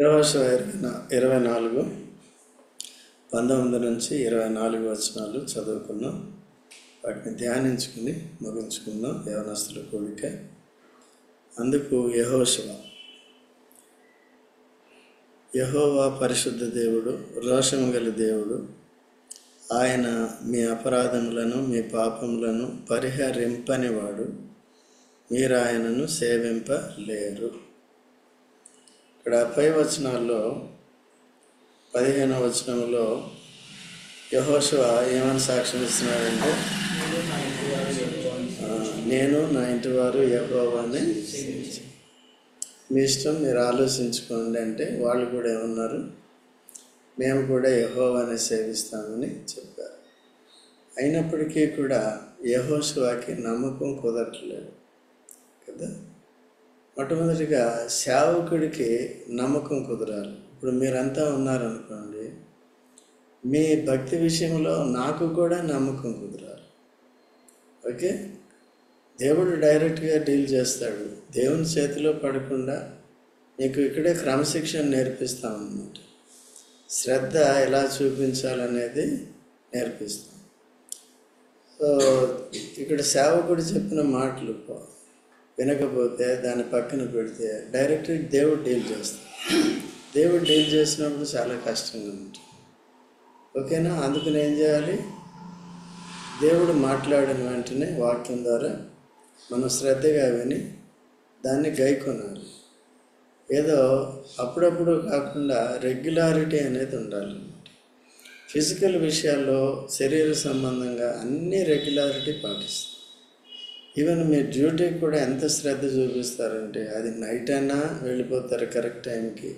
యెహోషువ 24 19 నుంచి 24 వచనాలు చదువుకున్నాం. వాటిని ధ్యానించుకుని ముగించుకుందాం. యవనస్తుల కూడిక. అందుకు యెహోషువ, యెహోవా పరిశుద్ధ దేవుడు, రోషము గల దేవుడు. ఆయన మీ అపరాధములను మీ పాపములను పరిహరింపనివాడు. మీరు ఆయనను సేవింపలేరు. ఇక్కడ పై వచనాల్లో 15వ వచనంలో యెహోషువ ఏమని సాక్ష్యం ఇస్తున్నాడంటే, నేను నా ఇంటి వారు యెహోవాని సేవించాను. మీ ఇష్టం, మీరు ఆలోచించుకోండి అంటే వాళ్ళు కూడా ఏమన్నారు, మేము కూడా యెహోవాని సేవిస్తామని చెప్పారు. అయినప్పటికీ కూడా యెహోషువకి నమ్మకం కుదరట్లేదు కదా. మొట్టమొదటిగా సేవకుడికి నమ్మకం కుదరాలి. ఇప్పుడు మీరంతా ఉన్నారనుకోండి, మీ భక్తి విషయంలో నాకు కూడా నమ్మకం కుదరాలి. ఓకే, దేవుడు డైరెక్ట్గా డీల్ చేస్తాడు. దేవుని చేతిలో పడకుండా నీకు ఇక్కడే క్రమశిక్షణ నేర్పిస్తామన్నమాట. శ్రద్ధ ఎలా చూపించాలనేది నేర్పిస్తాం. సో ఇక్కడ సేవకుడు చెప్పిన మాటలు వినకపోతే దాన్ని పక్కన పెడితే డైరెక్ట్గా దేవుడు డీల్ చేస్తాడు. దేవుడు డీల్ చేసినప్పుడు చాలా కష్టంగా ఉంటుంది. ఓకేనా? అందుకని ఏం చేయాలి? దేవుడు మాట్లాడిన వెంటనే వాక్యం ద్వారా మనం శ్రద్ధగా విని దాన్ని గైకొనాలి. ఏదో అప్పుడప్పుడు కాకుండా రెగ్యులారిటీ అనేది ఉండాలి. ఫిజికల్ విషయాల్లో శరీర సంబంధంగా అన్ని రెగ్యులారిటీ పాటిస్తాం. ఈవెన్ మీ డ్యూటీకి కూడా ఎంత శ్రద్ధ చూపిస్తారంటే, అది నైట్ అయినా వెళ్ళిపోతారు కరెక్ట్ టైంకి,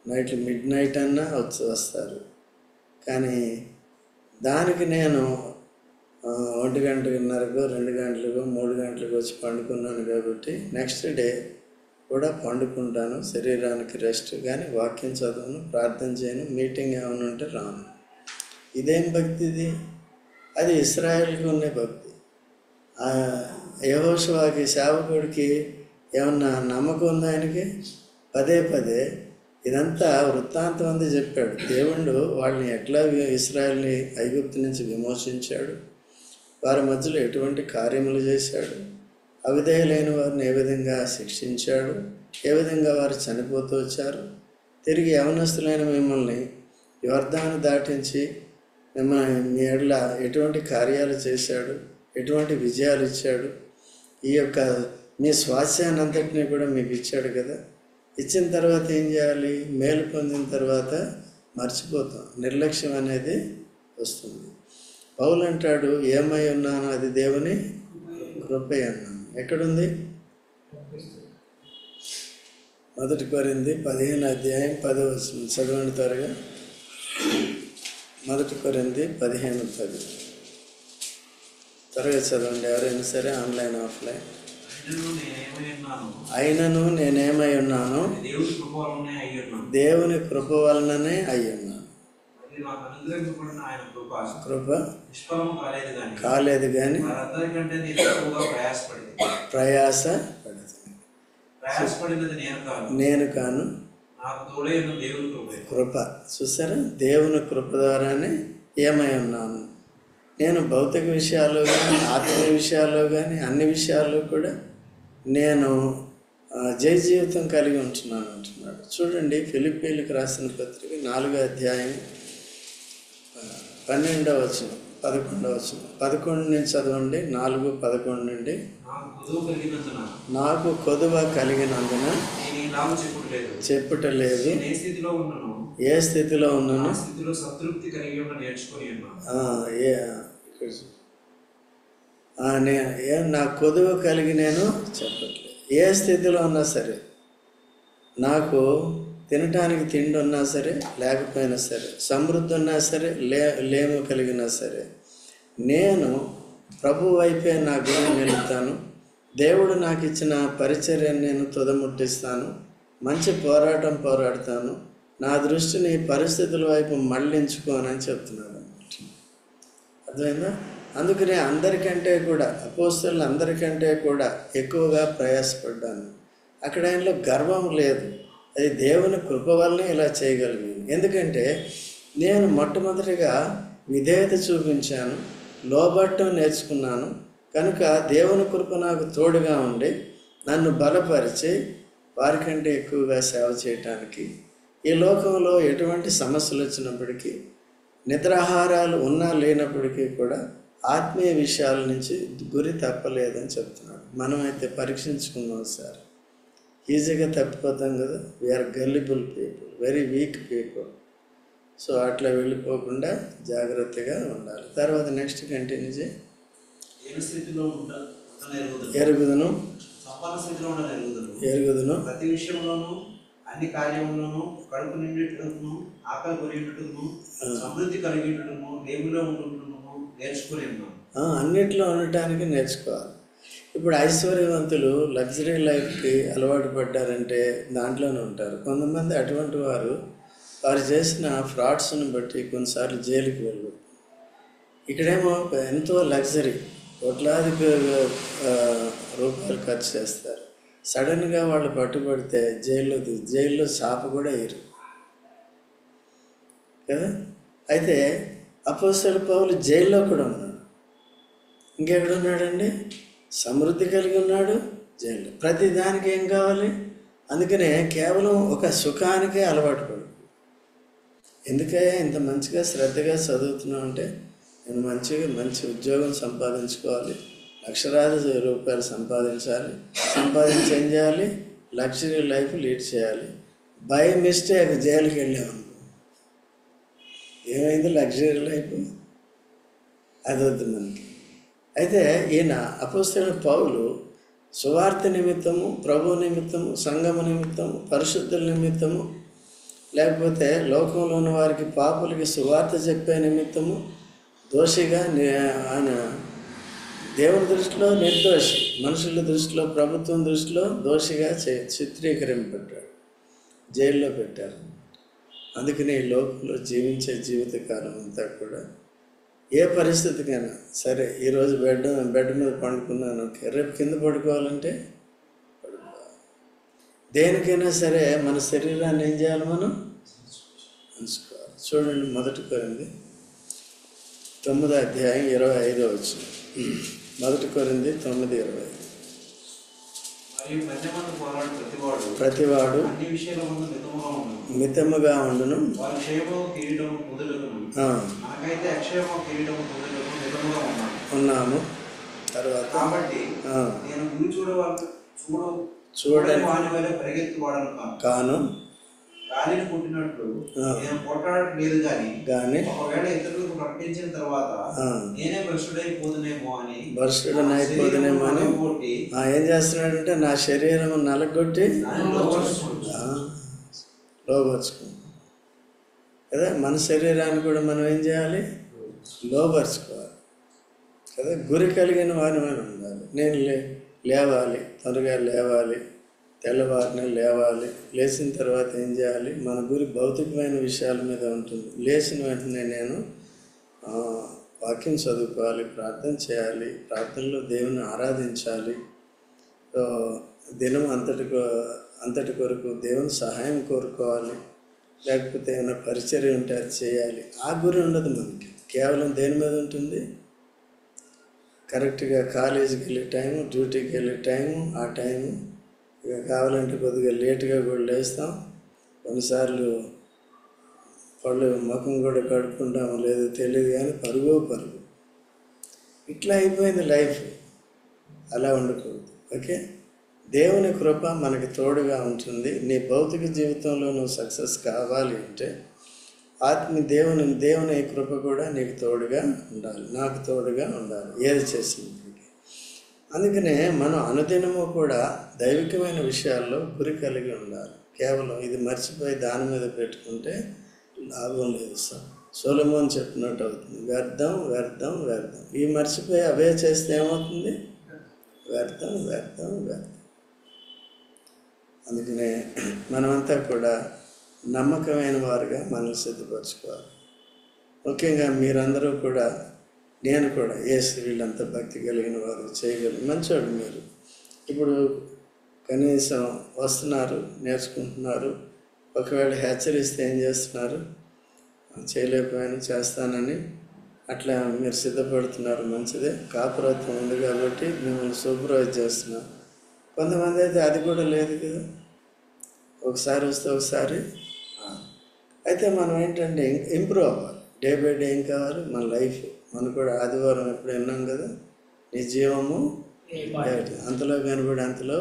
నైట్ మిడ్ నైట్ అన్నా వస్తారు. కానీ దానికి నేను 1 గంటన్నరకు 2 గంటలకు 3 గంటలకు వచ్చి పండుకున్నాను కాబట్టి నెక్స్ట్ డే కూడా పండుకుంటాను, శరీరానికి రెస్ట్. కానీ వాక్యం చదవను, ప్రార్థన చేయను, మీటింగ్ ఏమైనా ఉంటే రాను. ఇదేం భక్తి ఇది? అది ఇశ్రాయేలుకి ఉండే భక్తి. యెహోషువకి సేవకుడికి ఏమన్నా నమ్మకం ఉందా? ఆయనకి పదే పదే ఇదంతా వృత్తాంతం అంది చెప్పాడు. దేవుడు వాళ్ళని ఎట్లా ఇశ్రాయేల్ని ఐగుప్తు నుంచి విమోచించాడు, వారి మధ్యలో ఎటువంటి కార్యములు చేశాడు, అవిధేయులైన వారిని ఏ విధంగా శిక్షించాడు, ఏ విధంగా వారు చనిపోతూ వచ్చారు, తిరిగి యవనస్తులైన మిమ్మల్ని యోర్దాను దాటించి మిమ్మల్ని మీ ఎడల ఎటువంటి కార్యాలు చేశాడు, ఎటువంటి విజయాలు ఇచ్చాడు, ఈ యొక్క మీ స్వాస్యాన్ని అంతటినీ కూడా మీకు ఇచ్చాడు కదా. ఇచ్చిన తర్వాత ఏం చేయాలి? మేలు పొందిన తర్వాత మర్చిపోతాం, నిర్లక్ష్యం అనేది వస్తుంది. పౌలు అంటాడు, ఏమై ఉన్నాను అది దేవుని కృపే అన్నాను. ఎక్కడుంది? 1 కొరింథీ 15:10 చదవండి త్వరగా. 1 కొరింథీ 15:10 త్వరగా చదవండి. ఎవరైనా సరే, ఆన్లైన్ ఆఫ్లైన్. అయినను నేనేమై ఉన్నాను, దేవుని కృప వలననే అయ్యున్నాను. కృప కాలేదు కానీ ప్రయాసపడినది నేను కాను, కృప. చూసారా? దేవుని కృప ద్వారానే ఏమై ఉన్నాను. నేను భౌతిక విషయాల్లో కానీ ఆత్మీయ విషయాల్లో కానీ అన్ని విషయాల్లో కూడా నేను జయ జీవితం కలిగి ఉంటున్నాను అంటున్నాడు. చూడండి, ఫిలిప్పీలకు రాసిన పత్రిక 4వ అధ్యాయం 12వ వచనం 11వ వచనం 11 నుంచి చదవండి. 4:11 నుండి. నాకు కొదువ కలిగినందున చెప్పుటలేదు, ఏ స్థితిలో ఉన్నాను నా కొదువ కలిగి నేను చెప్పట్లేదు. ఏ స్థితిలో ఉన్నా సరే, నాకు తినటానికి తిండి ఉన్నా సరే లేకపోయినా సరే, సమృద్ధి ఉన్నా సరే లేము కలిగినా సరే, నేను ప్రభు వైపే నా గురి నిలుపుతాను. దేవుడు నాకు ఇచ్చిన పరిచర్యను నేను తుదముట్టిస్తాను. మంచి పోరాటం పోరాడతాను. నా దృష్టిని పరిస్థితుల వైపు మళ్ళించుకోనని చెప్తున్నాడు అన్నమాట. అర్థమైందా? అందుకనే అందరికంటే కూడా, అపోస్తలులు అందరికంటే కూడా ఎక్కువగా ప్రయాసపడ్డాను. అక్కడ ఆయనలో గర్వం లేదు. అది దేవుని కృప వల్లనే ఇలా చేయగలిగాను. ఎందుకంటే నేను మొట్టమొదటిగా విధేయత చూపించాను, లోబట్టం నేర్చుకున్నాను. కనుక దేవుని కృప నాకు తోడుగా ఉండి నన్ను బలపరిచి వారికంటే ఎక్కువగా సేవ చేయటానికి, ఈ లోకంలో ఎటువంటి సమస్యలు వచ్చినప్పటికీ, నిద్రాహారాలు ఉన్నా లేనప్పటికీ కూడా ఆత్మీయ విషయాల నుంచి గురి తప్పలేదని చెప్తున్నాడు. మనమైతే పరీక్షించుకున్నాం సార్, ఈజీగా తప్పిపోతాం కదా. We are gullible people, very weak people. So అట్లా వెళ్ళిపోకుండా జాగ్రత్తగా ఉండాలి. తర్వాత నెక్స్ట్ కంటిన్యూ చేయి. ఎరుగుదును ఎరుగుదును ప్రతి విషయంలోనూ అన్ని కార్యములను కడుపు నిండుటకును ఆకలి కొనియుటకును సమృద్ధి కలిగియుటకును లేమిలో ఉండుటకును నేర్చుకునేను. అన్నిట్లో ఉండటానికి నేర్చుకోవాలి. ఇప్పుడు ఐశ్వర్యవంతులు లగ్జరీ లైఫ్కి అలవాటు పడ్డారంటే దాంట్లోనే ఉంటారు. కొంతమంది అటువంటి వారు చేసిన ఫ్రాడ్స్ని బట్టి కొన్నిసార్లు జైలుకి వెళ్ళరు. ఇక్కడేమో ఎంతో లగ్జరీ, కోట్లాది రూపాయలు ఖర్చు చేస్తారు. సడన్గా వాళ్ళు పట్టుబడితే జైల్లో చాప కూడా వేయరు కదా. అయితే అపోస్తలుడు పౌలు జైల్లో కూడా ఉన్నాడు. ఇంకెక్కడున్నాడండి? సమృద్ధి కలిగి ఉన్నాడు జైల్లో. ప్రతి దానికి ఏం కావాలి? అందుకనే కేవలం ఒక సుఖానికే అలవాటు పడు. ఎందుకయ్యా ఇంత మంచిగా శ్రద్ధగా చదువుతున్నావు అంటే, నేను మంచి ఉద్యోగం సంపాదించుకోవాలి, లక్షలాది రూపాయలు సంపాదించాలి, సంపాదించి ఏం చేయాలి? లగ్జరీ లైఫ్ లీడ్ చేయాలి. బై మిస్టేక్ జైలుకి వెళ్ళాము, ఏమైంది? లగ్జరీ లైఫ్ అది వద్దు మనకి. అయితే ఈయన అపోస్తలుడు పౌలు సువార్త నిమిత్తము, ప్రభు నిమిత్తము, సంఘము నిమిత్తము, పరిశుద్ధుల నిమిత్తము, లేకపోతే లోకంలో ఉన్న వారికి పాపులకి సువార్త చెప్పే నిమిత్తము దోషిగా ఆయన దేవుని దృష్టిలో నిర్దోషి, మనుషుల దృష్టిలో, ప్రభుత్వం దృష్టిలో దోషిగా చిత్రీకరింపబడ్డాడు, జైల్లో పెట్టారు. అందుకని ఈ లోకంలో జీవించే జీవితకాలం అంతా కూడా ఏ పరిస్థితికైనా సరే, ఈరోజు బెడ్ మీద పండుకున్నాను, రేపు కింద పడుకోవాలంటే పడుకోవాలి. దేనికైనా సరే మన శరీరాన్ని ఏం చేయాలి? మనం ఉంచుకోవాలి. చూడండి, 1 కొరింథీ 9వ అధ్యాయం 25వ వచనం. 1 కొరింథీ 9:25. ప్రతివాడు మితముగా ఉండును, ఉన్నాము. తర్వాత చూడండి కాను గాలిని పుట్టినట్లు నేను పోట్లాడలేదు కానీ ఒకవేళ ఇతరులకు ప్రకటించిన తర్వాత నేనే భ్రష్టుడైపోదునేమో అని ఏం చేస్తున్నాడంటే నా శరీరం నలగొట్టి లోపరుచుకుంది కదా. మన శరీరాన్ని కూడా మనం ఏం చేయాలి? లోపరుచుకోవాలి కదా. గురి కలిగిన వారిని మనం ఉండాలి. నేను లేవాలి, త్వరగా లేవాలి, తెల్లవారిని లేవాలి. లేచిన తర్వాత ఏం చేయాలి? మన గురి భౌతికమైన విషయాల మీద ఉంటుంది. లేచిన వెంటనే నేను వాక్యం చదువుకోవాలి, ప్రార్థన చేయాలి, ప్రార్థనలో దేవుని ఆరాధించాలి, దినం అంతటి కొరకు దేవుని సహాయం కోరుకోవాలి, లేకపోతే ఏమైనా పరిచర్య ఉంటే అది చేయాలి. ఆ గురి ఉండదు మనకి. కేవలం దేని మీద ఉంటుంది? కరెక్ట్గా కాలేజీకి వెళ్ళే టైము, డ్యూటీకి వెళ్ళే టైము, ఆ టైము. ఇక కావాలంటే కొద్దిగా లేటుగా కూడా లేస్తాం, కొన్నిసార్లు ముఖం కూడా కడుక్కుంటాము లేదో తెలియదు, కానీ పరుగు ఇట్లా అయిపోయింది లైఫ్. అలా ఉండకూడదు. ఓకే, దేవుని కృప మనకి తోడుగా ఉంటుంది. నీ భౌతిక జీవితంలో నువ్వు సక్సెస్ కావాలి అంటే దేవుని కృప కూడా నీకు తోడుగా ఉండాలి, నాకు తోడుగా ఉండాలి ఏది చేసినప్పటికీ. అందుకనే మనం అనుదినము కూడా దైవికమైన విషయాల్లో గురి కలిగి ఉండాలి. కేవలం ఇది మర్చిపోయి దాని మీద పెట్టుకుంటే లాభం లేదు. సొలొమోన్ చెప్పినట్టు అవుతుంది, వ్యర్థం వ్యర్థం వ్యర్థం. ఈ మర్చిపోయి అవే చేస్తే ఏమవుతుంది? వ్యర్థం వ్యర్థం వ్యర్థం. అందుకనే మనమంతా కూడా నమ్మకమైన వారుగా మనల్ని సిద్ధపరచుకోవాలి. ముఖ్యంగా మీరందరూ కూడా, నేను కూడా, వీళ్ళంతా భక్తి కలిగిన వారు, చేయగలిగిన మంచోడు మీరు. ఇప్పుడు కనీసం వస్తున్నారు, నేర్చుకుంటున్నారు, ఒకవేళ హెచ్చరిస్తే ఏం చేస్తున్నారు? చేయలేకపోయాను, చేస్తానని అట్లా మీరు సిద్ధపడుతున్నారు. మంచిదే, కాపురత్వం ఉంది కాబట్టి మిమ్మల్ని సూపర్వైజ్ చేస్తున్నారు. కొంతమంది అయితే అది కూడా లేదు కదా, ఒకసారి వస్తే ఒకసారి. అయితే మనం ఏంటంటే ఇంప్రూవ్ అవ్వాలి. డే బై డే ఏం కావాలి? మన లైఫ్. మనం కూడా ఆదివారం ఎప్పుడు విన్నాం కదా, నీ జీవము అంతలో కనబడి అంతలో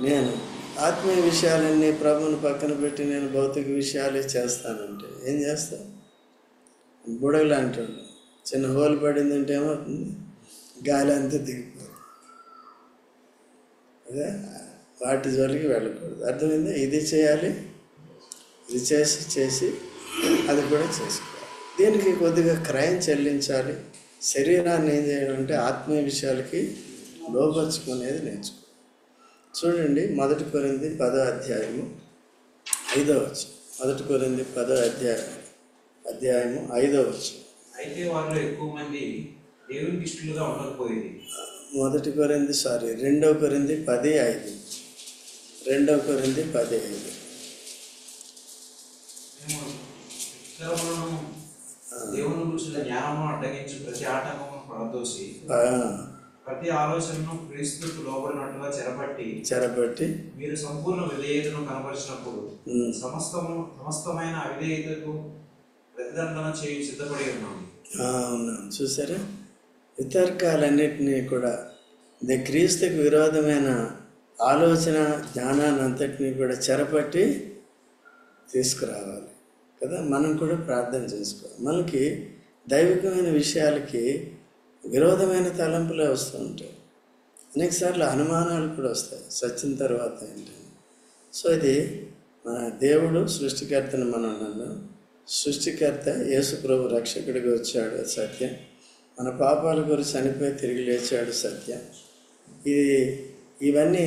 నేను. ఆత్మీయ విషయాలన్నీ ప్రభుని పక్కన పెట్టి నేను భౌతిక విషయాలే చేస్తానంటే ఏం చేస్తా? బుడగలు అంటాడు, చిన్న హోల్ పడిందంటే ఏమవుతుంది? గాలి అంతా దిగిపోతుంది. అదే వాటి జోలికి వెళ్ళకూడదు. అర్థమైందా? ఇది చేయాలి, ఇది చేసి అది కూడా చేసుకోవాలి. దీనికి కొద్దిగా క్రయం చెల్లించాలి. శరీరాన్ని ఏం చేయాలంటే ఆత్మీయ విషయాలకి లోపరుచుకునేది నేర్చుకో. చూడండి, 1 కొరింథీ 10వ అధ్యాయము 5వ వచనం. 1 కొరింథీ 10వ అధ్యాయము 5వ వచనం. అయితే వారిలో ఎక్కువ మంది దేవునికి ఇష్టలుగా ఉండకపోయింది. 2 కొరింథీ 10:5. 2 కొరింథీ 10:5. దేవుని గురించి జ్ఞానమును అడ్డగించి ప్రతి ఆటంకమును పడదోసి ప్రతి ఆలోచనను క్రీస్తుకు లోబడినట్టుగా చెరపట్టి మీరు సంపూర్ణ విధేయతను కనబరిచినప్పుడు సమస్తమైన అవిధేయతకు ప్రతిదండన చేయి సిద్ధపడి ఉన్నాము. చూసారా? వితర్కాలన్నిటినీ కూడా క్రీస్తుకు విరోధమైన ఆలోచన జ్ఞానాన్ని అంతటినీ కూడా చెరపట్టి తీసుకురావాలి కదా. మనం కూడా ప్రార్థన చేసుకోవాలి. మనకి దైవికమైన విషయాలకి విరోధమైన తలంపులే వస్తూ ఉంటాయి. అనేకసార్లు అనుమానాలు కూడా వస్తాయి సత్యం తర్వాత ఏంటని. సో ఇది మన దేవుడు సృష్టికర్తను మనం అన్నాం. సృష్టికర్త యేసు ప్రభు రక్షకుడిగా వచ్చాడు, సత్యం. మన పాపాల గురించి చనిపోయి తిరిగి లేచాడు, సత్యం. ఇవన్నీ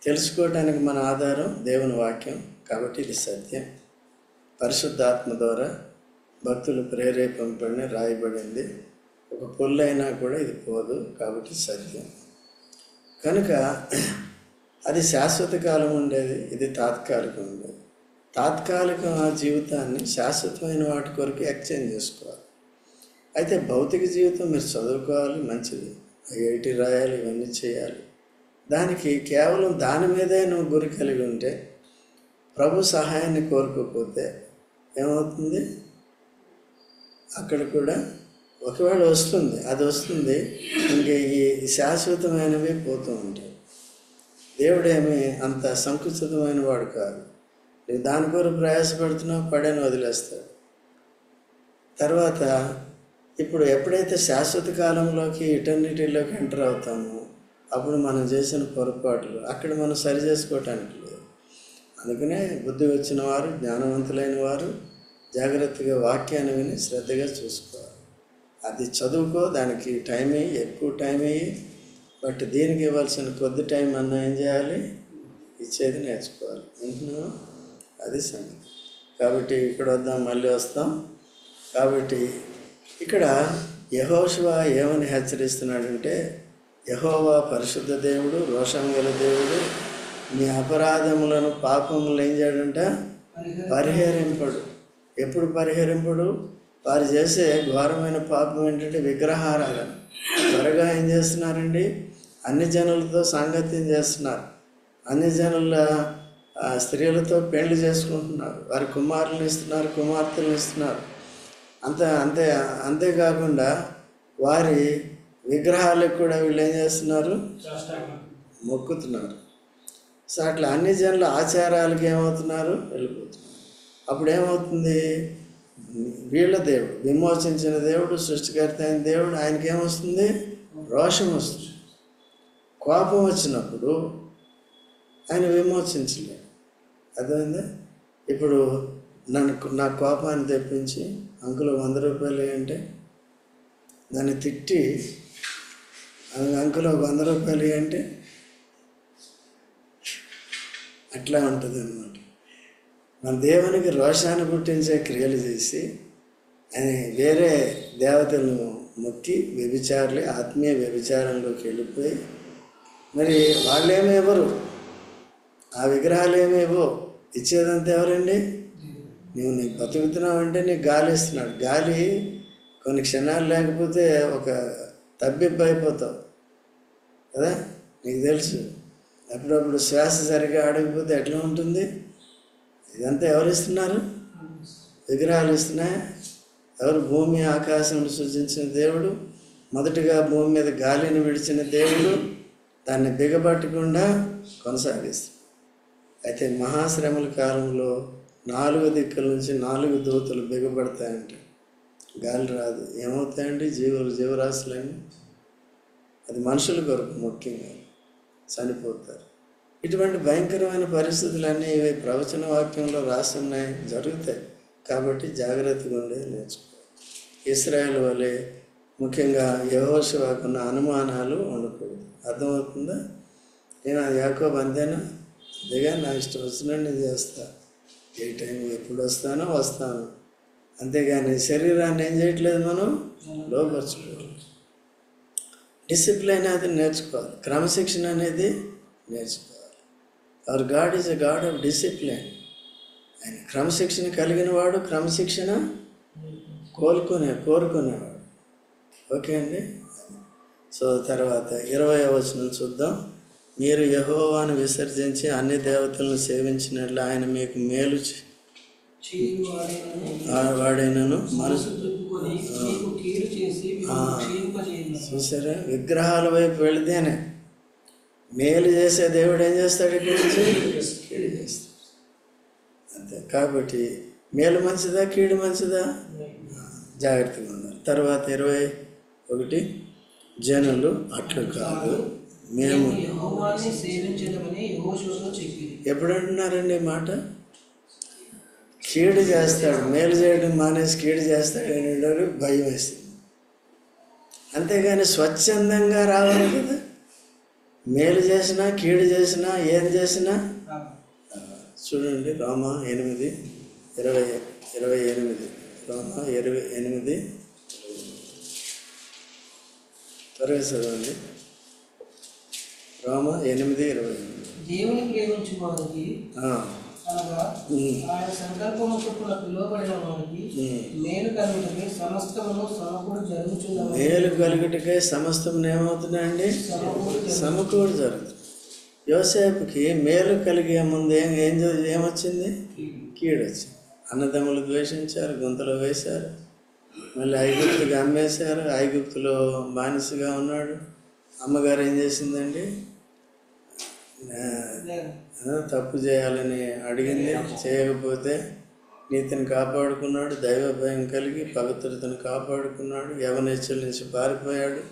తెలుసుకోవడానికి మన ఆధారం దేవుని వాక్యం కాబట్టి ఇది సత్యం. పరిశుద్ధాత్మ ద్వారా భక్తులు ప్రేరేపింపబడి రాయబడింది. ఒక పొల్లైనా కూడా ఇది పోదు కాబట్టి సత్యం. కనుక అది శాశ్వత కాలం ఉండేది, ఇది తాత్కాలికం ఉండేది. తాత్కాలిక జీవితాన్ని శాశ్వతమైన వాటి కొరకు ఎక్స్చేంజ్ చేసుకోవాలి. అయితే భౌతిక జీవితం మీరు చదువుకోవాలి, మంచిది, ఐఐటి రాయాలి, ఇవన్నీ చేయాలి. దానికి కేవలం దాని మీదే నువ్వు గురి కలిగి ఉంటే, ప్రభు సహాయాన్ని కోరుకోకపోతే ఏమవుతుంది? అక్కడ కూడా ఒకవేళ వస్తుంది, అది వస్తుంది, ఇంక ఈ శాశ్వతమైనవి పోతూ ఉంటాయి. దేవుడేమి అంత సంకుచితమైన వాడు కాదు. నువ్వు దాని కొరకు ప్రయాసపడుతున్నావు, పడని వదిలేస్తాడు. తర్వాత ఇప్పుడు ఎప్పుడైతే శాశ్వత కాలంలోకి ఇటర్నిటీలోకి ఎంటర్ అవుతామో అప్పుడు మనం చేసిన పొరపాట్లు అక్కడ మనం సరి చేసుకోవటానికి లేదు. అందుకనే బుద్ధి వచ్చిన వారు, జ్ఞానవంతులైన వారు జాగ్రత్తగా వాక్యాన్ని విని శ్రద్ధగా చూసుకోవాలి. అది చదువుకో, దానికి టైం అయ్యి, ఎక్కువ టైం అయ్యి, బట్ దీనికి ఇవ్వాల్సిన కొద్ది టైం అన్నా ఏం చేయాలి? ఇచ్చేది నేర్చుకోవాలి. వింటున్నాం? అది సంగతి. కాబట్టి ఇక్కడ వద్దాం, మళ్ళీ వస్తాం. కాబట్టి ఇక్కడ యెహోషువ ఏమని హెచ్చరిస్తున్నాడంటే, యెహోవా పరిశుద్ధ దేవుడు, రోషం గల దేవుడు, నీ అపరాధములను పాపములను ఏం చేయడంట? పరిహరింపడు. ఎప్పుడు పరిహరింపడు? వారు చేసే ఘోరమైన పాపం ఏంటంటే విగ్రహారాధన. త్వరగా ఏం చేస్తున్నారండి? అన్ని జనులతో సాంగత్యం చేస్తున్నారు, అన్ని జనుల స్త్రీలతో పెళ్లి చేసుకుంటున్నారు, వారి కుమారులను ఇస్తున్నారు, కుమార్తెలను ఇస్తున్నారు. అంతేకాకుండా వారి విగ్రహాలకు కూడా వీళ్ళు ఏం చేస్తున్నారు? మొక్కుతున్నారు. సో అట్లా అన్ని జనుల ఆచారాలకి ఏమవుతున్నారు? వెళ్ళిపోతున్నారు. అప్పుడు ఏమవుతుంది? వీళ్ళ దేవుడు, విమోచించిన దేవుడు, సృష్టికర్త అయిన దేవుడు, ఆయనకి ఏమొస్తుంది? రోషం వస్తుంది. కోపం వచ్చినప్పుడు ఆయన విమోచించలేడు. అర్థమైందా? ఇప్పుడు నా కోపాన్ని తెప్పించి అంకులు 100 రూపాయలు ఏంటంటే దాన్ని తిట్టి అంకులు 100 రూపాయలు ఏంటంటే అట్లా ఉంటుంది అన్నమాట. మన దేవునికి రోషాన్ని పుట్టించే క్రియలు చేసి ఆయన వేరే దేవతలను మొక్కి వ్యభిచారులు, ఆత్మీయ వ్యభిచారంలోకి వెళ్ళిపోయి, మరి వాళ్ళేమేవరు, ఆ విగ్రహాలు ఏమేవో, ఇచ్చేదంతా ఎవరండి? నీకు బతుకుతున్నావు అంటే నీకు గాలి ఇస్తున్నాడు. గాలి కొన్ని క్షణాలు లేకపోతే ఒక తబ్బిబ్బు అయిపోతావు కదా, నీకు తెలుసు. అప్పుడప్పుడు శ్వాస సరిగ్గా ఆడకపోతే ఎట్లా ఉంటుంది? ఇదంతా ఎవరు ఇస్తున్నారు? విగ్రహాలు ఇస్తున్నాయి. ఎవరు? భూమి ఆకాశం సృజించిన దేవుడు, మొదటిగా భూమి మీద గాలిని విడిచిన దేవుడు దాన్ని బిగబట్టకుండా కొనసాగిస్తాడు. అయితే మహాశ్రమల కాలంలో 4 దిక్కుల నుంచి 4 దూతలు బిగబడతాయంట. గాలి రాదు. ఏమవుతాయండి? జీవరాశులని. అది మనుషుల కొరకు ముఖ్యంగా చనిపోతారు. ఇటువంటి భయంకరమైన పరిస్థితులన్నీ ఇవి ప్రవచన వాక్యంలో రాస్తున్నాయి, జరుగుతాయి. కాబట్టి జాగ్రత్తగా ఉండేది నేర్చుకోవాలి. ఇశ్రాయేల్ వలె ముఖ్యంగా యెహోషువకున్న అనుమానాలు ఉండకూడదు. అర్థమవుతుందా? నేను యాకోబు అంతేనా? అదేగా నా ఇష్టం వచ్చినట్టు నేను చేస్తా, ఏ టైం ఎప్పుడు వస్తాను. అంతేగాని శరీరాన్ని ఏం చేయట్లేదు, మనం లోపరుచుకోవాలి. డిసిప్లైన్ అది నేర్చుకోవాలి. క్రమశిక్షణ అనేది నేర్చుకోవాలి. Hour God is a God of discipline. ఆయన క్రమశిక్షణ కలిగిన వాడు, క్రమశిక్షణ కోరుకునేవాడు. ఓకే అండి. సో తర్వాత 20వ వచనం చూద్దాం. మీరు యెహోవాను విసర్జించి అన్ని దేవతలను సేవించినట్లు ఆయన మీకు మేలు వాడైనను మనసు చూసారా? విగ్రహాల వైపు వెళితేనే మేలు చేసే దేవుడు ఏం చేస్తాడు? ఇక్కడి నుంచి కీడు చేస్తాడు. అంతే. కాబట్టి మేలు మంచిదా, కీడు మంచిదా? జాగ్రత్తగా ఉండాలి. తర్వాత 21 జనులు అట్లు కాదు మేము ఎప్పుడు అంటున్నారండి ఈ మాట? కీడు చేస్తాడు, మేలు చేయడం మానేసి కీడు చేస్తాడు అనేవారు భయం వేస్తుంది. అంతేగాని స్వచ్ఛందంగా రావాలి కదా. మేలు చేసినా కీడు చేసినా ఏం చేసినా చూడండి. రోమా 8:28. రోమా 8 త్వరగా చదవండి. రోమా 8:28. దేవుని ప్రేమించు వారికి అనగా ఆయన సంకల్పము చొప్పున పిలువబడిన వారికి మేలు కలుగుటకై సమస్తమును సమకూడి జరుగుతున్నది. మేలు కలుగుటకై సమస్తమును ఏమవుతున్నాయండి? సమకూడి జరుగుతుంది. యోసేపుకి మేలు కలిగే ముందు ఏమొచ్చింది? కీడు వచ్చింది. అన్నదమ్ములు ద్వేషించారు, గుంతలో వేశారు, మళ్ళీ ఐగుప్తుకి అమ్మేశారు. ఐగుప్తులో బానిసగా ఉన్నాడు. అమ్మగారు ఏం చేసిందండి? తప్పు చేయాలని అడిగింది, చేయకపోతే నీతిని కాపాడుకున్నాడు. దైవ భయం కలిగి పవిత్రతను కాపాడుకున్నాడు. యవనేచ్ఛల నుంచి పారిపోయాడు.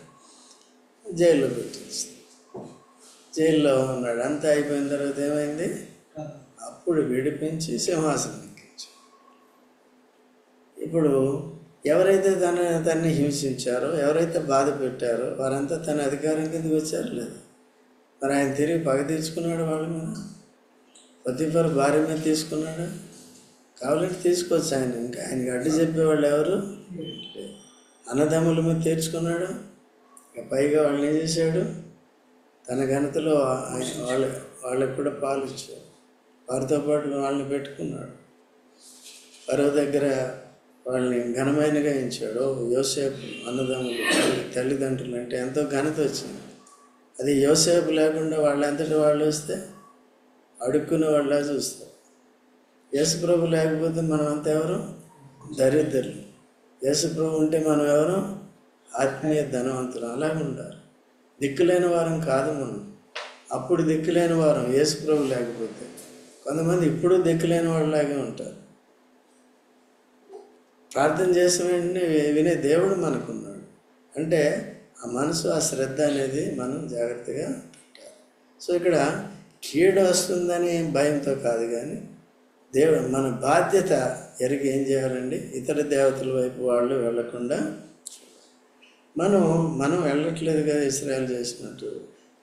జైల్లో పెట్టేసి జైల్లో ఉన్నాడు. అంతా అయిపోయిన తర్వాత ఏమైంది? అప్పుడు విడిపించి సింహాసనం ఎక్కించాడు. ఇప్పుడు ఎవరైతే తన్ని హింసించారో, ఎవరైతే బాధ పెట్టారో వారంతా తన అధికారం కిందకి వచ్చారు లేదు. మరి ఆయన తిరిగి పగ తీర్చుకున్నాడు వాళ్ళ మీద. పొతిఫర్ భార్య మీద తీసుకున్నాడు. కావాలంటే తీసుకోవచ్చు ఆయన. ఇంకా ఆయనకి అడ్డు చెప్పేవాళ్ళు ఎవరు? అన్నదమ్ముల మీద తీర్చుకున్నాడు. పైగా వాళ్ళని ఏం చేశాడు? తన ఘనతలో వాళ్ళకు కూడా పాలు ఇచ్చాడు. వారితో పాటు వాళ్ళని పెట్టుకున్నాడు. పరవ దగ్గర వాళ్ళని ఘనమైనగా ఇచ్చాడు. యోసేపు అన్నదమ్ములు తల్లిదండ్రులు అంటే ఎంతో ఘనత వచ్చింది. అది యోసేపు లేకుండా వాళ్ళంతటి వాళ్ళు వస్తే అడుక్కునే వాళ్ళ చూస్తారు. యేసుప్రభు లేకపోతే మనం అంతా ఎవరు? దరిద్రులు. యేసుప్రభు ఉంటే మనం ఎవరు? ఆత్మీయ ధనవంతులు. అలాగే ఉండాలి. దిక్కులేని వారం కాదు మనం. అప్పుడు దిక్కులేని వారం యేసుప్రభు లేకపోతే. కొంతమంది ఇప్పుడు దిక్కులేని వాళ్ళలాగే ఉంటారు. ప్రార్థన చేసిన వెంటనే వినే దేవుడు మనకున్నాడు అంటే ఆ మనసు, ఆ శ్రద్ధ అనేది మనం జాగ్రత్తగా పెట్టాలి. సో ఇక్కడ కీడు వస్తుందని భయంతో కాదు, కానీ దేవుడు మన బాధ్యత ఎరిగి ఏం చేయాలండి? ఇతర దేవతల వైపు వాళ్ళు వెళ్లకుండా మనం వెళ్ళట్లేదు కదా. ఇశ్రాయేలు చేసినట్టు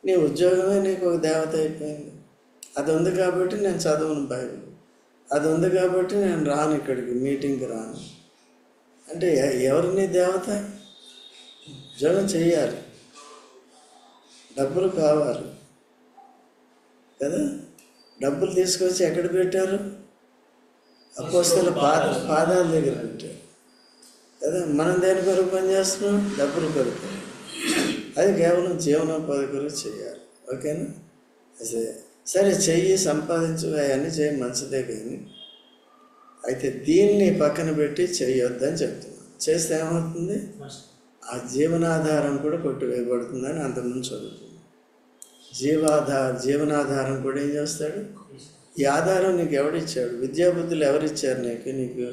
నీ ఉద్యోగమే నీకు ఒక దేవత అయిపోయింది. అది ఉంది కాబట్టి నేను చదవను బైబిల్, అది ఉంది కాబట్టి నేను రాను, ఇక్కడికి మీటింగ్కి రాను అంటే ఎవరిని దేవత? ఉద్యోగం చెయ్యాలి, డబ్బులు కావాలి కదా. డబ్బులు తీసుకొచ్చి ఎక్కడ పెట్టారు? అపోస్తలుల పాదాల దగ్గర పెట్టారు కదా. మనం దేని కొరకు పని చేస్తున్నాం? డబ్బులు కొరకు. అది కేవలం జీవనోపాధి కొరకు చేయాలి. ఓకేనా? సరే, చెయ్యి, సంపాదించు, అవన్నీ చేయి, మంచిదే. కానీ అయితే దీన్ని పక్కన పెట్టి చేయొద్దని చెప్తున్నాను. చేస్తే ఏమవుతుంది? ఆ జీవనాధారం కూడా కొట్టివేయబడుతుందని అంతకుముందు చదువుతుంది. జీవనాధారం కూడా ఏం చేస్తాడు? ఈ ఆధారం నీకు ఎవడిచ్చాడు? విద్యాబుద్ధులు ఎవరిచ్చారు నీకు? నీకు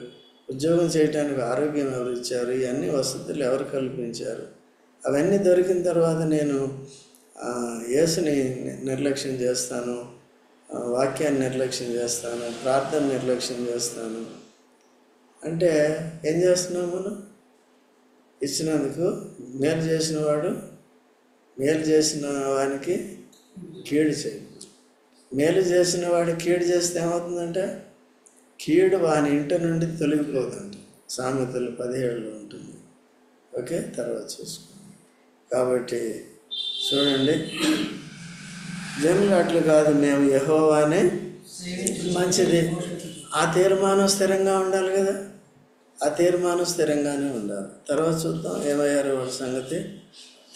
ఉద్యోగం చేయడానికి ఆరోగ్యం ఎవరిచ్చారు? ఇవన్నీ వసతులు ఎవరు కల్పించారు? అవన్నీ దొరికిన తర్వాత నేను యేసుని నిర్లక్ష్యం చేస్తాను, వాక్యాన్ని నిర్లక్ష్యం చేస్తాను, ప్రార్థన నిర్లక్ష్యం చేస్తాను అంటే ఏం చేస్తున్నాం మనం? ఇచ్చినందుకు మేలు చేసిన వానికి కీడు చేయి. మేలు చేసిన వాడు కీడు చేస్తే ఏమవుతుందంటే కీడు వాని ఇంటి నుండి తొలగిపోతుందంట. సామెతలు 17లో ఉంటుంది. ఓకే, తర్వాత చూసుకోండి. కాబట్టి చూడండి, జనులు అట్లు కాదు, మేము యెహోవానే మంచిది. ఆ తీర్మానం స్థిరంగా ఉండాలి కదా. ఆ తీర్మానం స్థిరంగానే ఉండాలి. తర్వాత చూద్దాం 26వ సంగతి.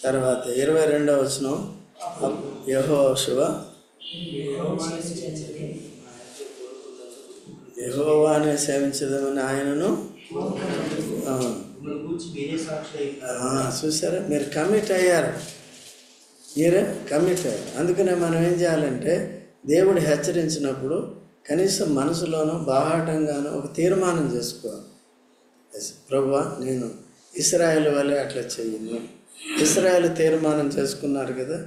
తర్వాత 22వ వచనం, యెహోషువ యెహోవానే సేవించదమని ఆయనను. చూసారా, మీరు కమిట్ అయ్యారు. అందుకనే మనం ఏం చేయాలంటే దేవుడు హెచ్చరించినప్పుడు కనీసం మనసులోనూ బాహాటంగానూ ఒక తీర్మానం చేసుకోవాలి. ప్రభువా, నేను ఇశ్రాయేలు వలె అట్లా చెయ్యను. ఇశ్రాయేలు తీర్మానం చేసుకున్నారు కదా,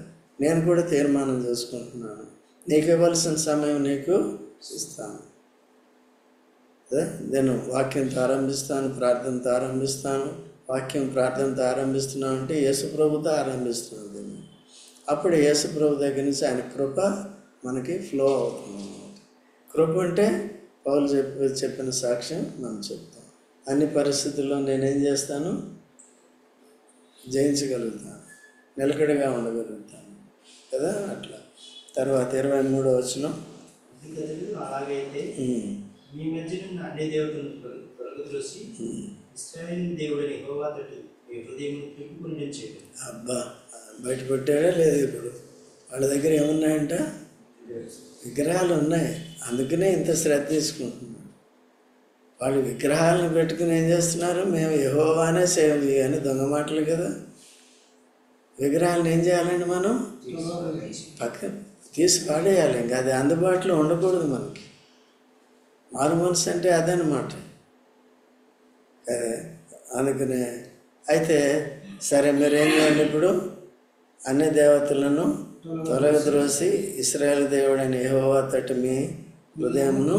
నేను కూడా తీర్మానం చేసుకుంటున్నాను. నీకు ఇవ్వాల్సిన సమయం నీకు ఇస్తాను. నేను వాక్యంతో ఆరంభిస్తాను, ప్రార్థనతో ఆరంభిస్తాను. వాక్యం ప్రార్థనతో ఆరంభిస్తున్నాను అంటే యేసు ప్రభుతో ఆరంభిస్తున్నాను. అప్పుడు యేసు ప్రభు దగ్గర నుంచి ఆయన కృప మనకి ఫ్లో అవుతుంది. కృప అంటే పౌలు చెప్పిన సాక్ష్యం మనం చెప్తాం. అన్ని పరిస్థితుల్లో నేనేం చేస్తాను? జయించగలుగుతాను, నిలకడగా ఉండగలుగుతాను కదా. అట్లా తర్వాత 23వ వచనం, అలాగైతే మీ మధ్య అన్ని దేవతలను తొలగిద్రోసి ఇశ్రాయేలు దేవుడని యెహోవా తట్టు మీ హృదయం తిప్పుకుని నిలిచేయండి. అబ్బా, బయటపెట్టాడా లేదు? ఇప్పుడు వాళ్ళ దగ్గర ఏమున్నాయంట? విగ్రహాలు ఉన్నాయి. అందుకనే ఇంత శ్రద్ధ తీసుకుంటున్నారు. వాళ్ళు విగ్రహాలను పెట్టుకుని ఏం చేస్తున్నారు? మేము యెహోవానే సేవ చేయాలి. దొంగ మాటలు కదా. విగ్రహాలను ఏం చేయాలండి? మనం పక్కన తీసి పాడేయాలి. ఇంకా అది అందుబాటులో ఉండకూడదు మనకి. మారు మనసు అంటే అదనమాట. అందుకనే అయితే సరే, మీరేం చేయండి? ఇప్పుడు అన్ని దేవతలను తొలగద్రోసి ఇశ్రాయేలు దేవుడైన యెహోవా తట్టు మీ హృదయమును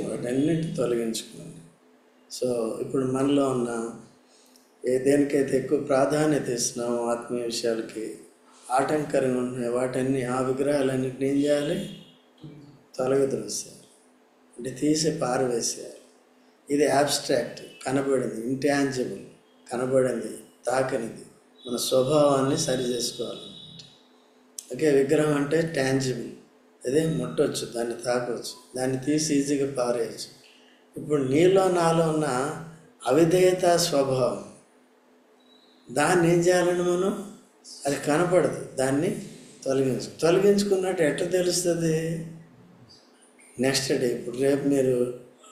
వాటన్నిటి తొలగించుకోండి. సో ఇప్పుడు మనలో ఉన్న దేనికైతే ఎక్కువ ప్రాధాన్యత ఇస్తున్నామో ఆత్మీయ విషయాలకి ఆటంకరంగా ఉన్నాయి, వాటన్ని, ఆ విగ్రహాలన్నింటినీ ఏం చేయాలి? తొలగద్రోసేయాలి. అంటే తీసి పారవేసేయాలి. ఇది యాబ్స్ట్రాక్ట్, కనబడింది, ఇంటాంజిబుల్, కనబడింది, తాకనిది. మన స్వభావాన్ని సరి చేసుకోవాలి. ఓకే, విగ్రహం అంటే టాంజిబుల్, అదే ముట్టవచ్చు, దాన్ని తాకవచ్చు, దాన్ని తీసి ఈజీగా పారేయచ్చు. ఇప్పుడు నీలో నాలో ఉన్న అవిధేయత స్వభావం, దాన్ని ఏం చేయాలని మనం? అది కనపడదు, దాన్ని తొలగించుకున్నట్టు ఎట్లా తెలుస్తుంది? నెక్స్ట్ డే, ఇప్పుడు రేపు మీరు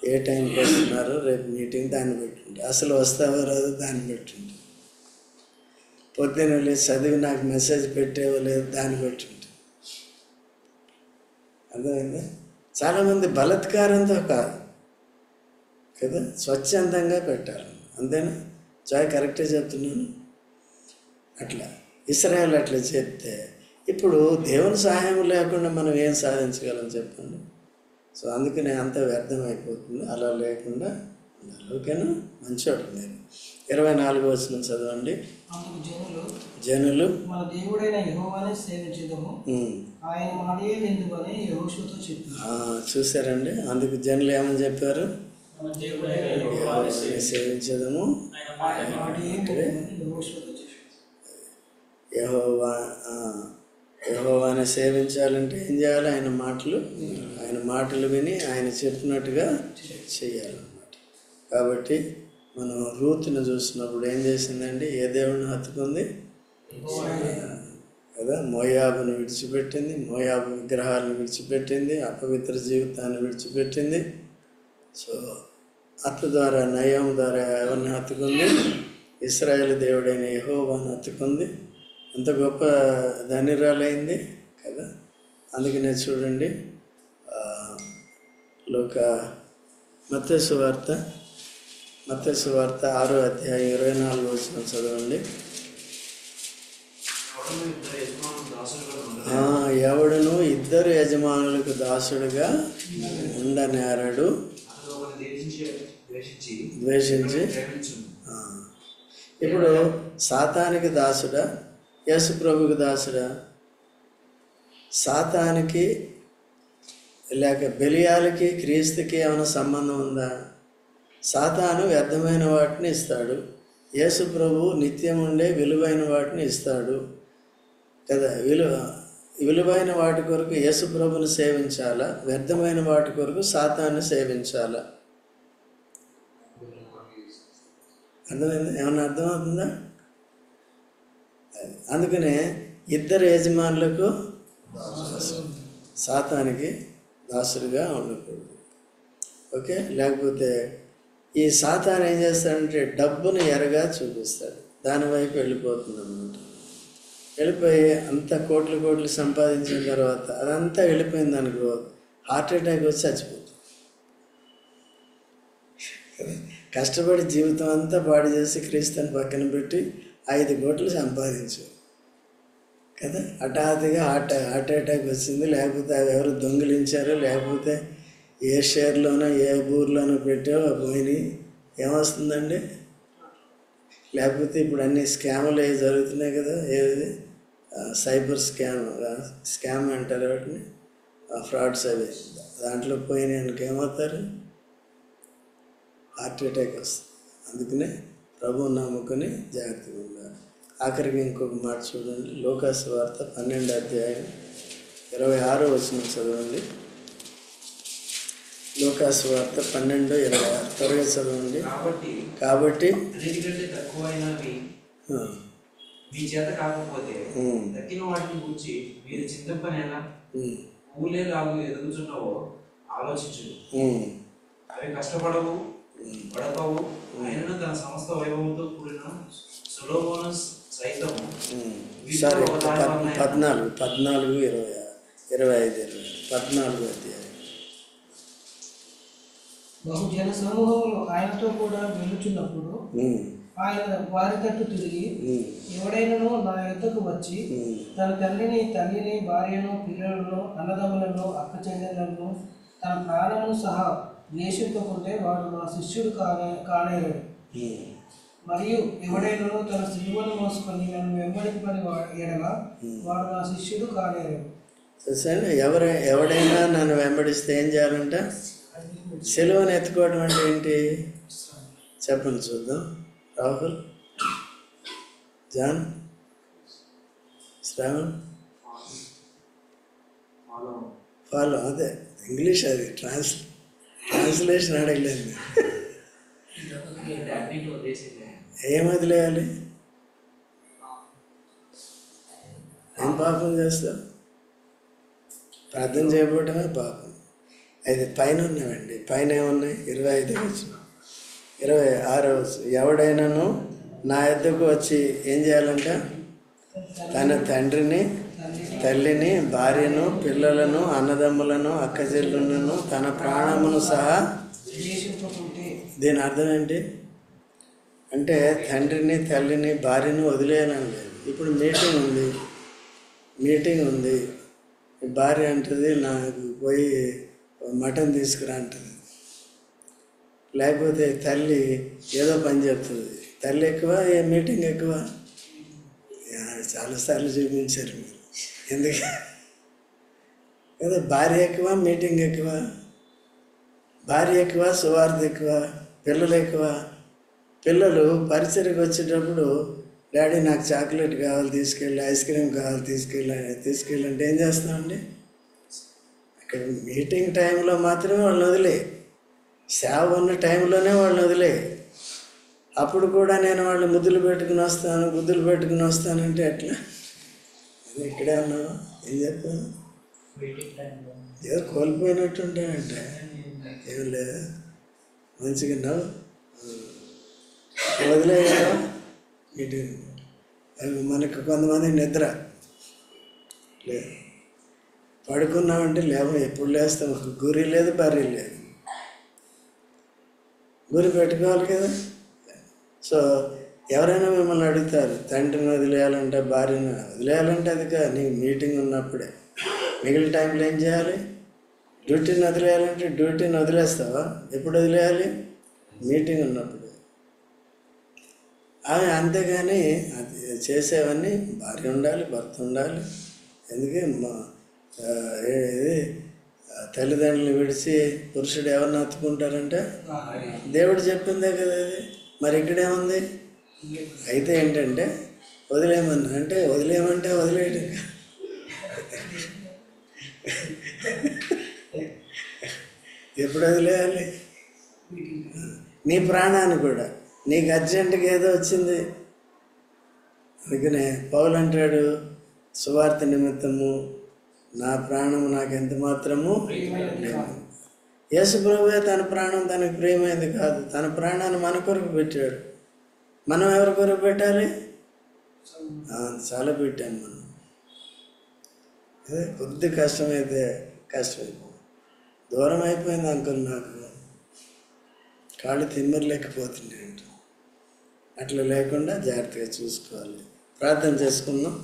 ఏ టైంకి వస్తున్నారు, రేపు మీటింగ్, దాన్ని పెట్టండి. అసలు వస్తావో రాదో దాన్ని పెట్టండి. పొద్దున్న లేదు చదివి నాకు మెసేజ్ పెట్టేవో లేదు, దాన్ని పెట్టండి. అర్థమైందా? చాలామంది బలత్కారంతో కాదు కదా, స్వచ్ఛందంగా పెట్టాలి. అంతేనా? చాలా కరెక్టే చెప్తున్నాను. అట్లా ఇశ్రాయేలు అట్లా చెప్తే ఇప్పుడు దేవుని సహాయం లేకుండా మనం ఏం సాధించగలం చెప్పండి? సో అందుకనే అంత వ్యర్థమైపోతుంది. అలా లేకుండా ఉండాలి. ఓకేనా? మంచోడు మీరు. 24వ వచనం చదవండి. జనులు మన దేవుడైన యెహోవానే సేవించుదాము, ఆయన మాటే విందుమని యెహోషువతో చెప్పారు. చూసారండి? అందుకు జనులు ఏమని చెప్పారు? సేవించదము, యెహోవాని సేవించాలంటే ఏం చేయాలి? ఆయన మాటలు విని ఆయన చెప్పినట్టుగా చేయాలన్నమాట. కాబట్టి మనం రూతుని చూసినప్పుడు ఏం చేసిందండి? ఏ దేవుడిని హత్తుకుంది కదా? మోయాబును విడిచిపెట్టింది, మోయాబు విగ్రహాలను విడిచిపెట్టింది, అపవిత్ర జీవితాన్ని విడిచిపెట్టింది. సో అత్త ద్వారా, నయం ద్వారా ఎవరిని హత్తుకుంది? ఇశ్రాయేలు దేవుడైన యెహోవాను హత్తుకుంది. ఎంత గొప్ప ధన్యురాలైంది కదా. అందుకనే చూడండి, మత్తయి సువార్త 6వ అధ్యాయం 24వ వచనం చదవండి. ఎవడును ఇద్దరు యజమానులకు దాసుడుగా ఉండనేరడు, ద్వేషించి. ఇప్పుడు సాతానికి దాసుడా, యేసు ప్రభుకి దాసుడా? సాతానికి లేక బెలియాలకి క్రీస్తుకి ఏమైనా సంబంధం ఉందా? సాతాను వ్యర్థమైన వాటిని ఇస్తాడు, యేసు ప్రభు నిత్యం ఉండే విలువైన వాటిని ఇస్తాడు కదా. విలువైన వాటి కొరకు యేసు ప్రభుని సేవించాలా, వ్యర్థమైన వాటి కొరకు సాతాన్ని సేవించాలా? అర్థమైంది? ఏమన్నా అర్థమవుతుందా? అందుకనే ఇద్దరు యజమానులకు సాతానికి దాసుడిగా ఉండకూడదు. ఓకే. లేకపోతే ఈ సాతాను ఏం చేస్తాడంటే డబ్బును ఎరగా చూపిస్తాడు, దానివైపు వెళ్ళిపోతుంది అన్నమాట. వెళ్ళిపోయి అంత కోట్లు సంపాదించిన తర్వాత అదంతా వెళ్ళిపోయింది అనుకో, హార్ట్ అటాక్ వచ్చి చచ్చిపోతుంది. కష్టపడి జీవితం అంతా పాడు చేసి క్రీస్తుని పక్కన పెట్టి 5 కోట్లు సంపాదించు కదా, హఠాత్తుగా హార్ట్ అటాక్ వచ్చింది, లేకపోతే అవి ఎవరు దొంగిలించారో, లేకపోతే ఏ షేర్లోనో ఏ ఊర్లోనో పెట్టో పోయినాయి, ఏమొస్తుందండి? లేకపోతే ఇప్పుడు అన్ని స్కాములు అవి జరుగుతున్నాయి కదా, ఏది సైబర్ స్కామ్ అంటారు వాటిని, ఫ్రాడ్స్ అవి, దాంట్లో పోయినాయి అనుకో ఏమవుతారు? హార్ట్ అటాక్ వస్తుంది. అందుకనే ప్రభువు నమ్ముకొని జాగ్రత్తగా ఉండాలి. ఆఖరికి ఇంకొక మాట చూడండి, లూకా సువార్త 12వ అధ్యాయం 26వ వచనం చదవండి. లూకా సువార్త 12:26 త్వరగా చదవండి. కాబట్టి అన్నిటికంటే తక్కువైనవి మీ చేత కాకపోతే తక్కిన వాటిని గురించి మీరు చింతపనేలా ఊలే లాగు ఎదుగుతున్నావో ఆలోచించు. అవి కష్టపడవు, పడకవు, ఆయనను తన సమస్త వైభవంతో కూడిన సొలొమోను సైతము 14 అధ్యాయం. బహుజన సమూహములు ఆయనతో కూడా వెళ్ళుచున్నప్పుడు ఆయన వారి తట్టు తిరిగి, ఎవడైనను నా యొద్దకు వచ్చి తన తల్లిని, భార్యను, పిల్లలను, అన్నదమ్ములను, అక్క చెల్లెలను, తన ప్రాణమును సహా ద్వేషింపకుంటే వాడు నా శిష్యుడు కానేరడు. మరియు ఎవడైనను తన సిలువను మోసుకొని నన్ను వెంబడింపని ఎడలా వాడు నా శిష్యుడు కానేరడు. ఎవడైనా నన్ను వెంబడిస్తే ఏం చేయాలంట? సిలువను ఎత్తుకోవడం అంటే ఏంటి చెప్పండి చూద్దాం. Rahul, John, Shravan, follow. అదే ఇంగ్లీష్, అది ట్రాన్స్లేషన్ అడగలేదు. ఏం వదిలేయాలి? ఏం పాపం చేస్తావు? ప్రార్థన చేయబోవటమే పాపం. అది పైన ఉన్నాయండి. పైన ఏమున్నాయి? 25 వచ్చిన 26 వచ్చు. ఎవడైనాను నా యొద్దకు వచ్చి ఏం చేయాలంట? తన తండ్రిని, తల్లిని, భార్యను, పిల్లలను, అన్నదమ్ములను, అక్కచెల్లులను, తన ప్రాణమును సహా. దీని అర్థం ఏంటి అంటే తండ్రిని, తల్లిని, భార్యను వదిలేయాలని లేదు. ఇప్పుడు మీటింగ్ ఉంది, భార్య అంటుంది నాకు పోయి మటన్ తీసుకురా అంటుంది. లేకపోతే తల్లి ఏదో పని చెప్తుంది. తల్లి ఎక్కువ, ఏ మీటింగ్ ఎక్కువ? చాలాసార్లు చూపించారు మీరు. ఎందుకు కదా? భార్య ఎక్కువ, మీటింగ్ ఎక్కువ. భార్య ఎక్కువ, సువార్త ఎక్కువ, పిల్లలు ఎక్కువ. పిల్లలు పరిచర్యకు వచ్చేటప్పుడు డాడీ నాకు చాక్లెట్ కావాలి తీసుకెళ్ళి, ఐస్ క్రీమ్ కావాలి తీసుకెళ్ళి అంటే ఏం చేస్తామండి? అక్కడ మీటింగ్ టైంలో మాత్రమే వాళ్ళని వదిలే, సేవ ఉన్న టైంలోనే వాళ్ళని వదిలే. అప్పుడు కూడా నేను వాళ్ళు ముద్దులు పెట్టుకుని వస్తానంటే ఎట్లా? అది ఇక్కడే ఉన్నావా? ఏం చెప్పాను? ఏదో కోల్పోయినట్టుంటానంటే ఏం లేదు, మంచిగా నవ్వు వదిలేయా. ఇటు మనకు కొంతమంది నిద్ర లేదు, పడుకున్నామంటే లేవు, ఎప్పుడు లేస్తాం? ఒక గురి లేదు, బర్రీ లేదు. గురి పెట్టుకోవాలి కదా. సో ఎవరైనా మిమ్మల్ని అడుగుతారు, తండ్రిని వదిలేయాలంటే, భార్యను వదిలేయాలంటే, అది కాదు, నీకు మీటింగ్ ఉన్నప్పుడే. మిగిలిన టైంలో ఏం చేయాలి? డ్యూటీని వదిలేయాలంటే డ్యూటీని వదిలేస్తావా? ఎప్పుడు వదిలేయాలి? మీటింగ్ ఉన్నప్పుడు. అవి అంతేగాని అది చేసేవన్నీ భార్య ఉండాలి, భర్త ఉండాలి. ఎందుకే తల్లిదండ్రులు విడిచి పురుషుడు ఎవరిని హత్తుకుంటారంటే దేవుడు చెప్పిందే కదా అది. మరి ఇక్కడేముంది? అయితే ఏంటంటే వదిలేయమన్నా అంటే వదిలేయమంటే వదిలేయడం. ఎప్పుడు వదిలేయాలి? నీ ప్రాణాన్ని కూడా. నీకు అర్జెంటుగా ఏదో వచ్చింది, అందుకనే పౌలు అంటాడు, సువార్త నిమిత్తము నా ప్రాణం నాకు ఎంత మాత్రము లేదు. యేసు ప్రభువే తన ప్రాణం తనకు ప్రియమైంది కాదు, తన ప్రాణాన్ని మన కొరకు పెట్టాడు. మనం ఎవరి కొరకు పెట్టాలి? చాలా పెట్టాం మనం. అదే కొద్ది కష్టమైతే కష్టమైపోయింది. దూరం అయిపోయింది అంకుల్, నాకు కాళ్ళు తిమ్మిరలేకపోతున్నాయంట. అట్లా లేకుండా జాగ్రత్తగా చూసుకోవాలి. ప్రార్థన చేసుకుందాం.